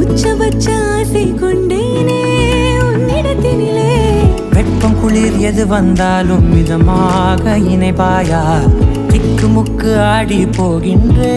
உச்சபட்ச ஆசை கொண்டேனே உன்னிடத்தினிலே. வெப்பம் குளிர் எது வந்தாலும் மிதமாக இணைப்பாயா? திக்கு முக்கு ஆடி போகின்றே